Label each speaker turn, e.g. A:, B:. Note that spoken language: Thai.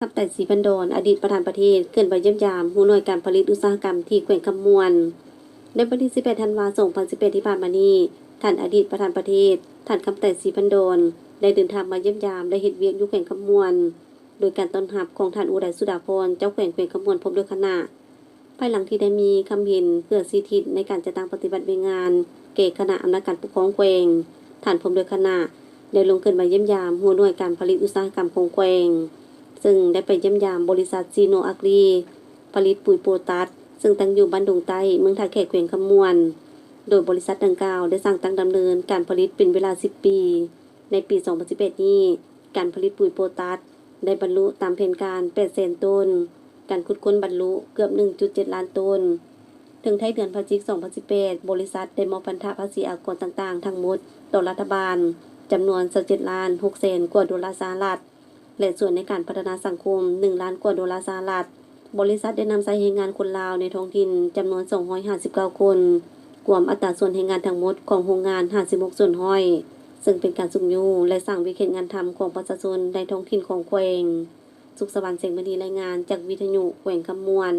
A: ทับแต่ศรีพันโดนอดีตประธานประเทศเกินไปเยี่ยมยามผู้หน่วยการผลิตอุตสาหกรรมที่แขวงคำมวนในวันที่11ธันวาคม2011ที่ผ่านมานี้ท่านอดีตประธานประเทศท่านคำแต่ศรีพันโดนได้เดินทางมาเยี่ยมยามและเฮ็ดเวียกอยู่แขวงคำมวนโดยการต้อนรับของท่านอุไรสุดาพรเจ้าแขวงคำมวนพร้อมด้วยคณะภายหลังที่ได้มีคำเห็นเพื่อสิทธิในการจัดตั้งปฏิบัติงานเกคณะอำนาจการปกครองแขวงท่านพร้อมด้วยคณะได้ลงขึ้นมาเยี่ยมยามผู้หน่วยการผลิตอุตสาหกรรมของแขวงซึ่งได้ไปเยี่ยมยามบริษัทซีโนอาร์ีผลิตปุ๋ยโปตัสซึ่งตั้งอยู่บ้านดงใต้เมืองท่าแขกแขวงคำมวนโดยบริษัทดังกล่าวได้สร้างตั้งดำเนินการผลิตเป็นเวลา10ปีในปี2011นี้การผลิตปุ๋ยโปตัสได้บรรลุตามแผนการ800,000 ต้นการขุดค้นบรรลุเกือบ 1.7 ล้านต้นถึงท้ายเดือนพฤศจิกายน2018บริษัทได้มอบพันธภาษีอากรต่างๆทั้งหมดต่อรัฐบาลจำนวน27.6 ล้านกว่าดอลลาร์สหรัฐและส่วนในการพัฒนาสังคม1 ล้านกว่าดอลลาร์สหรัฐบริษัทได้นำใช้แรงงานคนลาวในท้องถิ่นจำนวน259 คนรวมอัตราส่วนแรงงานทั้งหมดของโรงงาน56ส่วนห้อยซึ่งเป็นการสุมยูและสร้างวิกฤตงานทำของประชาชนในท้องถิ่นของแขวงสุขสวรรค์เสียงมณีรายงานจากวิทยุแขวงคำมวน